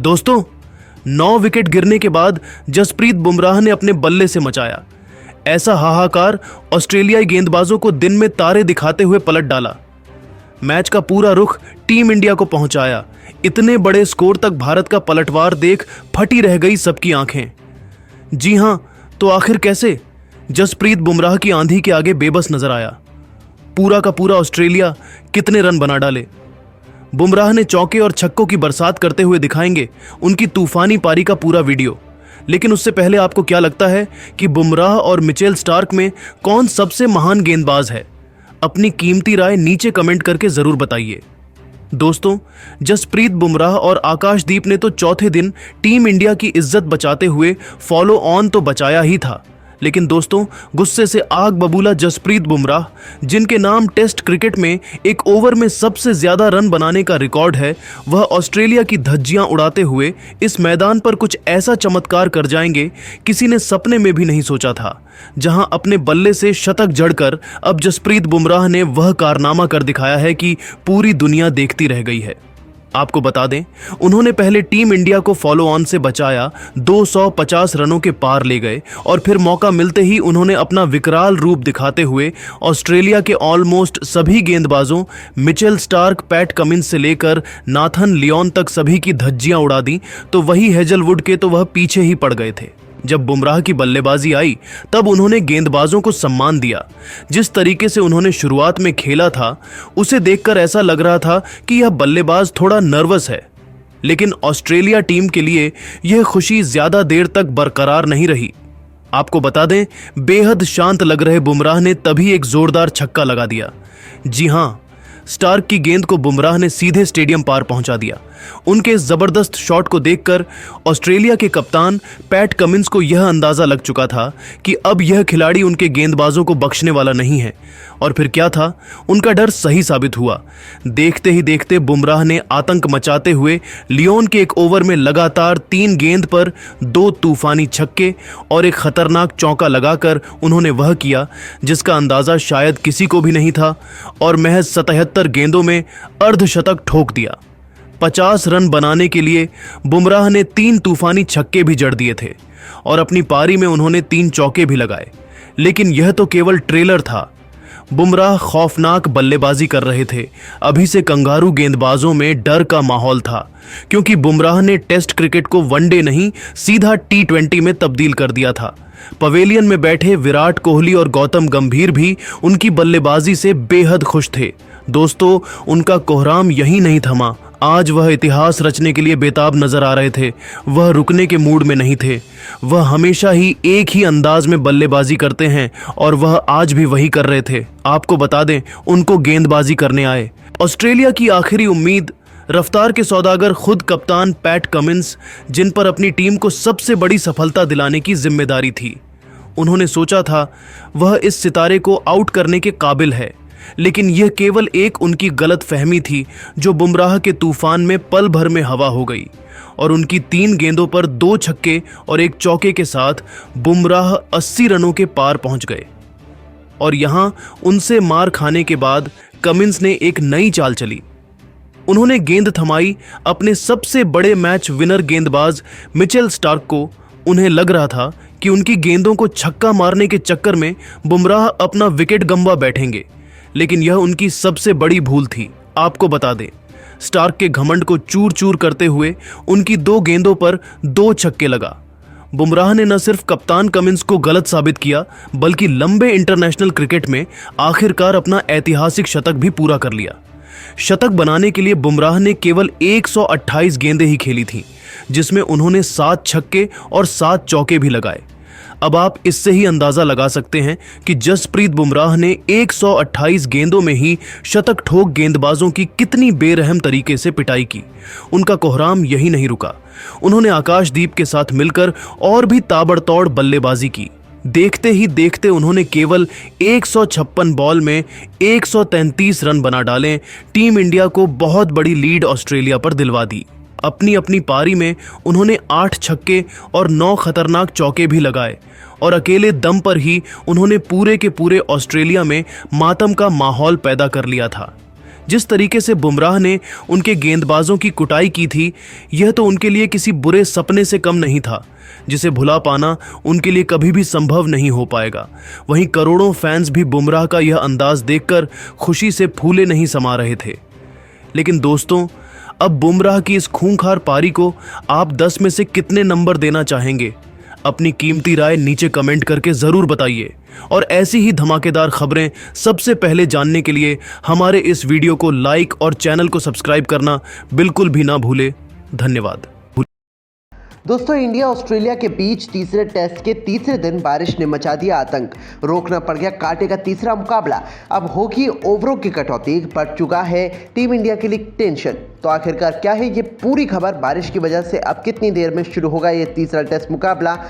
दोस्तों, 9 विकेट गिरने के बाद जसप्रीत बुमराह ने अपने बल्ले से मचाया ऐसा हाहाकार, ऑस्ट्रेलियाई गेंदबाजों को दिन में तारे दिखाते हुए पलट डाला। मैच का पूरा रुख टीम इंडिया को पहुंचाया। इतने बड़े स्कोर तक भारत का पलटवार देख फटी रह गई सबकी आंखें। जी हां, तो आखिर कैसे? जसप्रीत बुमराह की आंधी के आगे बेबस नजर आया। पूरा का पूरा ऑस्ट्रेलिया कितने रन बना डाले। बुमराह ने चौके और छक्कों की बरसात करते हुए दिखाएंगे उनकी तूफानी पारी का पूरा वीडियो। लेकिन उससे पहले आपको क्या लगता है कि बुमराह और मिचेल स्टार्क में कौन सबसे महान गेंदबाज है? अपनी कीमती राय नीचे कमेंट करके जरूर बताइए। दोस्तों, जसप्रीत बुमराह और आकाशदीप ने तो चौथे दिन टीम इंडिया की इज्जत बचाते हुए फॉलो ऑन तो बचाया ही था, लेकिन दोस्तों, गुस्से से आग बबूला जसप्रीत बुमराह, जिनके नाम टेस्ट क्रिकेट में एक ओवर में सबसे ज्यादा रन बनाने का रिकॉर्ड है, वह ऑस्ट्रेलिया की धज्जियां उड़ाते हुए इस मैदान पर कुछ ऐसा चमत्कार कर जाएंगे किसी ने सपने में भी नहीं सोचा था। जहां अपने बल्ले से शतक जड़कर अब जसप्रीत बुमराह ने वह कारनामा कर दिखाया है कि पूरी दुनिया देखती रह गई है। आपको बता दें, उन्होंने पहले टीम इंडिया को फॉलो ऑन से बचाया, 250 रनों के पार ले गए और फिर मौका मिलते ही उन्होंने अपना विकराल रूप दिखाते हुए ऑस्ट्रेलिया के ऑलमोस्ट सभी गेंदबाजों, मिचेल स्टार्क, पैट कमिंस से लेकर नाथन लियोन तक सभी की धज्जियां उड़ा दी। तो वही हेजलवुड के तो वह पीछे ही पड़ गए थे। जब बुमराह की बल्लेबाजी आई तब उन्होंने गेंदबाजों को सम्मान दिया। जिस तरीके से उन्होंने शुरुआत में खेला था उसे देखकर ऐसा लग रहा था कि यह बल्लेबाज थोड़ा नर्वस है। लेकिन ऑस्ट्रेलिया टीम के लिए यह खुशी ज्यादा देर तक बरकरार नहीं रही। आपको बता दें, बेहद शांत लग रहे बुमराह ने तभी एक जोरदार छक्का लगा दिया। जी हां, स्टार्क की गेंद को बुमराह ने सीधे स्टेडियम पार पहुंचा दिया। उनके इस जबरदस्त शॉट को देखकर ऑस्ट्रेलिया के कप्तान पैट कमिंस को यह अंदाजा लग चुका था कि अब यह खिलाड़ी उनके गेंदबाजों को बख्शने वाला नहीं है। और फिर क्या था, उनका डर सही साबित हुआ। देखते ही देखते बुमराह ने आतंक मचाते हुए लियोन के एक ओवर में लगातार 3 गेंद पर 2 तूफानी छक्के और एक खतरनाक चौका लगाकर उन्होंने वह किया जिसका अंदाजा शायद किसी को भी नहीं था, और महज 77 गेंदों में अर्धशतक ठोक दिया। 50 रन बनाने के लिए बुमराह ने 3 तूफानी छक्के भी जड़ दिए थे और अपनी पारी में उन्होंने 3 चौके भी लगाए। लेकिन यह तो केवल ट्रेलर था। बुमराह खौफनाक बल्लेबाजी कर रहे थे। अभी से कंगारू गेंदबाजों में डर का माहौल था, क्योंकि बुमराह ने टेस्ट क्रिकेट को वनडे नहीं सीधा T20 में तब्दील कर दिया था। पवेलियन में बैठे विराट कोहली और गौतम गंभीर भी उनकी बल्लेबाजी से बेहद खुश थे। दोस्तों, उनका कोहराम यही नहीं थमा। आज वह इतिहास रचने के लिए बेताब नजर आ रहे थे। वह रुकने के मूड में नहीं थे। वह हमेशा ही एक ही अंदाज में बल्लेबाजी करते हैं और वह आज भी वही कर रहे थे। आपको बता दें, उनको गेंदबाजी करने आए। ऑस्ट्रेलिया की आखिरी उम्मीद, रफ्तार के सौदागर खुद कप्तान पैट कमिंस, जिन पर अपनी टीम को सबसे बड़ी सफलता दिलाने की जिम्मेदारी थी। उन्होंने सोचा था वह इस सितारे को आउट करने के काबिल है, लेकिन यह केवल एक उनकी गलत फहमी थी जो बुमराह के तूफान में पल भर में हवा हो गई और उनकी 3 गेंदों पर 2 छक्के और 1 चौके के साथ बुमराह 80 रनों के पार पहुंच गए। और यहां उनसे मार खाने के बाद कमिंस ने एक नई चाल चली। उन्होंने गेंद थमाई अपने सबसे बड़े मैच विनर गेंदबाज मिचेल स्टार्क को। उन्हें लग रहा था कि उनकी गेंदों को छक्का मारने के चक्कर में बुमराह अपना विकेट गंवा बैठेंगे, लेकिन यह उनकी सबसे बड़ी भूल थी। आपको बता दें, स्टार्क के घमंड को चूर चूर करते हुए उनकी 2 गेंदों पर 2 छक्के लगा। बुमराह ने न सिर्फ कप्तान कमिंस को गलत साबित किया, बल्कि लंबे इंटरनेशनल क्रिकेट में आखिरकार अपना ऐतिहासिक शतक भी पूरा कर लिया। शतक बनाने के लिए बुमराह ने केवल 128 गेंदें ही खेली थीं, जिसमें उन्होंने 7 छक्के और 7 चौके भी लगाए। अब आप इससे ही अंदाजा लगा सकते हैं कि जसप्रीत बुमराह ने 128 गेंदों में ही शतक ठोक गेंदबाजों की कितनी बेरहम तरीके से पिटाई की। उनका कोहराम यही नहीं रुका। उन्होंने आकाशदीप के साथ मिलकर और भी ताबड़तोड़ बल्लेबाजी की। देखते ही देखते उन्होंने केवल 156 बॉल में 133 रन बना डाले। टीम इंडिया को बहुत बड़ी लीड ऑस्ट्रेलिया पर दिलवा दी। अपनी अपनी पारी में उन्होंने 8 छक्के और 9 खतरनाक चौके भी लगाए और अकेले दम पर ही उन्होंने पूरे के पूरे ऑस्ट्रेलिया में मातम का माहौल पैदा कर लिया था। जिस तरीके से बुमराह ने उनके गेंदबाजों की कुटाई की थी, यह तो उनके लिए किसी बुरे सपने से कम नहीं था, जिसे भुला पाना उनके लिए कभी भी संभव नहीं हो पाएगा। वहीं करोड़ों फैंस भी बुमराह का यह अंदाज देखकर खुशी से फूले नहीं समा रहे थे। लेकिन दोस्तों, अब बुमराह की इस खूंखार पारी को आप 10 में से कितने नंबर देना चाहेंगे? अपनी कीमती राय नीचे कमेंट करके जरूर बताइए और ऐसी ही धमाकेदार खबरें सबसे पहले जानने के लिए हमारे इस वीडियो को लाइक और चैनल को सब्सक्राइब करना बिल्कुल भी ना भूले। धन्यवाद। दोस्तों, इंडिया ऑस्ट्रेलिया के बीच तीसरे टेस्ट के तीसरे दिन बारिश ने मचा दिया आतंक। रोकना पड़ गया कांटे का तीसरा मुकाबला। अब होगी ओवरों की कटौती, बढ़ चुका है टीम इंडिया के लिए टेंशन। तो आखिरकार क्या है ये पूरी खबर? बारिश की वजह से अब कितनी देर में शुरू होगा ये तीसरा टेस्ट मुकाबला?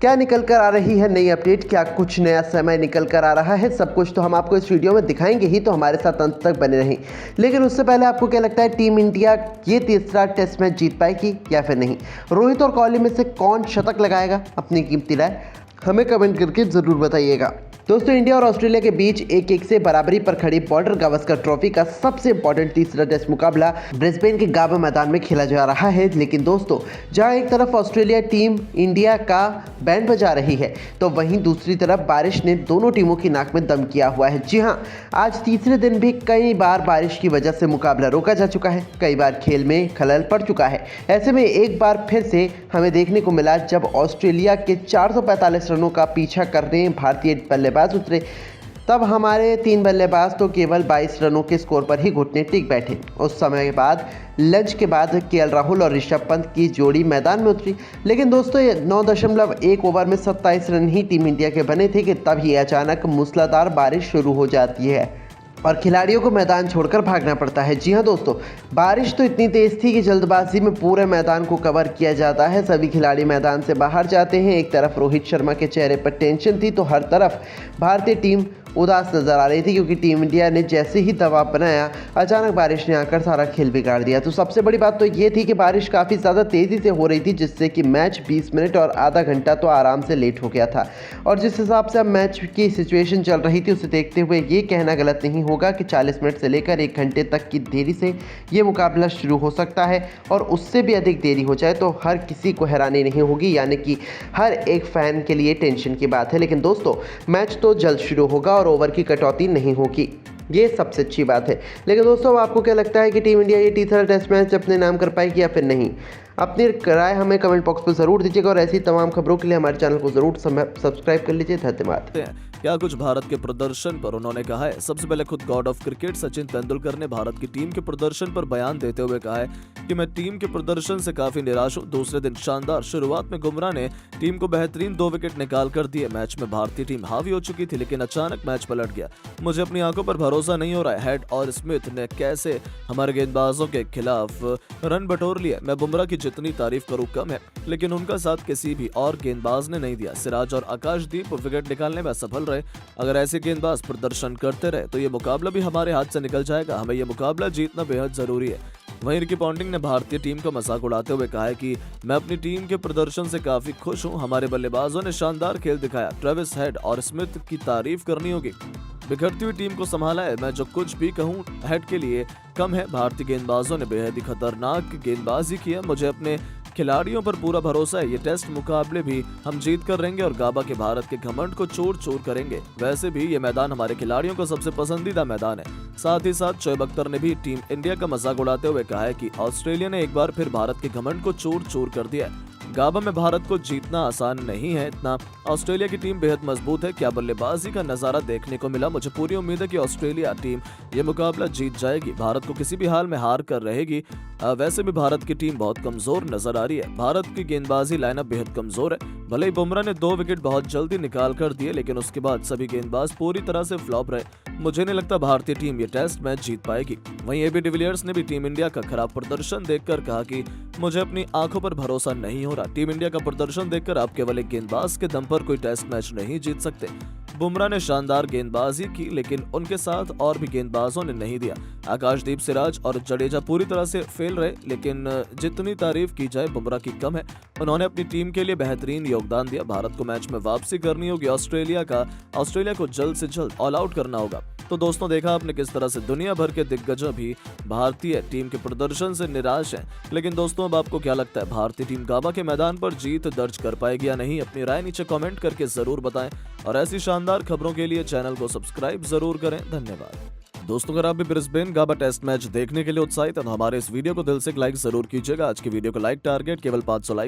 क्या निकल कर आ रही है नई अपडेट? क्या कुछ नया समय निकल कर आ रहा है? सब कुछ तो हम आपको इस वीडियो में दिखाएंगे ही, तो हमारे साथ अंत तक बने रहें। लेकिन उससे पहले आपको क्या लगता है, टीम इंडिया ये तीसरा टेस्ट मैच जीत पाएगी या फिर नहीं? रोहित और कोहली में से कौन शतक लगाएगा? अपनी कीमती राय हमें कमेंट करके ज़रूर बताइएगा। दोस्तों, इंडिया और ऑस्ट्रेलिया के बीच 1-1 से बराबरी पर खड़ी बॉर्डर गावस्कर ट्रॉफी का सबसे इंपॉर्टेंट तीसरा टेस्ट मुकाबला ब्रिस्बेन के गाबा मैदान में खेला जा रहा है। लेकिन दोस्तों, जहां एक तरफ ऑस्ट्रेलिया टीम इंडिया का बैंड बजा रही है, तो वहीं दूसरी तरफ बारिश ने दोनों टीमों की नाक में दम किया हुआ है। जी हां, आज तीसरे दिन भी कई बार बारिश की वजह से मुकाबला रोका जा चुका है, कई बार खेल में खलल पड़ चुका है। ऐसे में एक बार फिर से हमें देखने को मिला जब ऑस्ट्रेलिया के 445 रनों का पीछा करने भारतीय बल्लेबाज उतरे, तब हमारे 3 बल्लेबाज तो केवल 22 रनों के स्कोर पर ही घुटने टिक बैठे। उस समय के बाद लंच के बाद केएल राहुल और ऋषभ पंत की जोड़ी मैदान में उतरी। लेकिन दोस्तों, 9.1 ओवर में 27 रन ही टीम इंडिया के बने थे कि तभी अचानक मूसलाधार बारिश शुरू हो जाती है और खिलाड़ियों को मैदान छोड़कर भागना पड़ता है। जी हाँ दोस्तों, बारिश तो इतनी तेज़ थी कि जल्दबाजी में पूरे मैदान को कवर किया जाता है। सभी खिलाड़ी मैदान से बाहर जाते हैं। एक तरफ रोहित शर्मा के चेहरे पर टेंशन थी, तो हर तरफ भारतीय टीम उदास नजर आ रही थी, क्योंकि टीम इंडिया ने जैसे ही दबाव बनाया, अचानक बारिश ने आकर सारा खेल बिगाड़ दिया। तो सबसे बड़ी बात तो ये थी कि बारिश काफ़ी ज़्यादा तेज़ी से हो रही थी, जिससे कि मैच 20 मिनट और आधा घंटा तो आराम से लेट हो गया था। और जिस हिसाब से अब मैच की सिचुएशन चल रही थी, उसे देखते हुए ये कहना गलत नहीं होगा कि 40 मिनट से लेकर 1 घंटे तक की देरी से ये मुकाबला शुरू हो सकता है, और उससे भी अधिक देरी हो जाए तो हर किसी को हैरानी नहीं होगी, यानी कि हर एक फ़ैन के लिए टेंशन की बात है। लेकिन दोस्तों, मैच तो जल्द शुरू होगा और ओवर की कटौती नहीं होगी, ये सबसे अच्छी बात है। लेकिन दोस्तों, आपको क्या लगता है कि टीम इंडिया ये तीसरा टेस्ट मैच अपने नाम कर पाएगी या फिर नहीं? अपनी राय हमें कमेंट बॉक्स पर ज़रूर दीजिएगा और ऐसी तमाम खबरों के लिए हमारे चैनल को ज़रूर सब्सक्राइब कर लीजिए। धन्यवाद। क्या कुछ भारत के प्रदर्शन पर उन्होंने कहा है। सबसे पहले खुद God of cricket Sachin Tendulkar ने भारत की टीम के प्रदर्शन पर बयान देते हुए कहा है कि मैं टीम के प्रदर्शन से काफी निराश हूं। दूसरे दिन शानदार शुरुआत में बुमराह ने टीम को बेहतरीन 2 विकेट निकाल कर दिए। मैच में भारतीय टीम हावी हो चुकी थी, लेकिन अचानक मैच पलट गया। मुझे अपनी आंखों पर भरोसा नहीं हो रहा है। हेड और स्मिथ ने कैसे हमारे गेंदबाजों के खिलाफ रन बटोर लिए। मैं बुमराह की जितनी तारीफ करूं कम है, लेकिन उनका साथ किसी भी और गेंदबाज ने नहीं दिया। सिराज और आकाशदीप विकेट निकालने में असफल रहे। अगर ऐसे गेंदबाज प्रदर्शन करते रहे तो ये मुकाबला भी हमारे हाथ से निकल जाएगा। हमें ये मुकाबला जीतना बेहद जरूरी है। वहीं रिकी पॉन्टिंग ने भारतीय टीम का मजाक उड़ाते हुए कहा है कि मैं अपनी टीम के प्रदर्शन से काफी खुश हूं। हमारे बल्लेबाजों ने शानदार खेल दिखाया। ट्रेविस हेड और स्मिथ की तारीफ करनी होगी। बिखरती हुई टीम को संभाला है। मैं जो कुछ भी कहूं हेड के लिए कम है। भारतीय गेंदबाजों ने बेहद ही खतरनाक गेंदबाजी की है। मुझे अपने खिलाड़ियों पर पूरा भरोसा है। ये टेस्ट मुकाबले भी हम जीत कर रहेंगे और गाबा के भारत के घमंड को चूर चूर करेंगे। वैसे भी ये मैदान हमारे खिलाड़ियों का सबसे पसंदीदा मैदान है। साथ ही साथ शोएब अख्तर ने भी टीम इंडिया का मजाक उड़ाते हुए कहा है कि ऑस्ट्रेलिया ने एक बार फिर भारत के घमंड को चूर चूर कर दिया है। गाबा में भारत को जीतना आसान नहीं है इतना। ऑस्ट्रेलिया की टीम बेहद मजबूत है। क्या बल्लेबाजी का नजारा देखने को मिला। मुझे पूरी उम्मीद है कि ऑस्ट्रेलिया टीम ये मुकाबला जीत जाएगी। भारत को किसी भी हाल में हार कर रहेगी। वैसे भी भारत की टीम बहुत कमजोर नजर आ रही है। भारत की गेंदबाजी लाइनअप बेहद कमजोर है। भले ही बुमराह ने 2 विकेट बहुत जल्दी निकाल कर दिए, लेकिन उसके बाद सभी गेंदबाज पूरी तरह से फ्लॉप रहे। मुझे नहीं लगता भारतीय टीम ये टेस्ट मैच जीत पाएगी। वहीं एबी डिविलियर्स ने भी टीम इंडिया का खराब प्रदर्शन देखकर कहा कि मुझे अपनी आंखों पर भरोसा नहीं हो रहा। टीम इंडिया का प्रदर्शन देखकर आप केवल एक गेंदबाज के दम पर कोई टेस्ट मैच नहीं जीत सकते। बुमराह ने शानदार गेंदबाजी की, लेकिन उनके साथ और भी गेंदबाजों ने नहीं दिया। आकाशदीप सिराज और जडेजा पूरी तरह से फेल रहे, लेकिन जितनी तारीफ की जाए बुमराह की कम है। उन्होंने अपनी टीम के लिए बेहतरीन योगदान दिया। भारत को मैच में वापसी करनी होगी। ऑस्ट्रेलिया को जल्द से जल्द ऑल आउट करना होगा। तो दोस्तों, देखा आपने किस तरह से दुनिया भर के दिग्गज भी भारतीय टीम के प्रदर्शन से निराश हैं। लेकिन दोस्तों, अब आपको क्या लगता है, भारतीय टीम गाबा के मैदान पर जीत दर्ज कर पाएगी या नहीं? अपनी राय नीचे कमेंट करके जरूर बताएं और ऐसी शानदार खबरों के लिए चैनल को सब्सक्राइब जरूर करें। धन्यवाद। दोस्तों, अगर आप भी ब्रिस्बेन गाबा टेस्ट मैच देखने के लिए उत्साहित हैं तो हमारे इस वीडियो को दिल से लाइक जरूर कीजिएगा। आज की वीडियो को लाइक टारगेट केवल 500 लाइक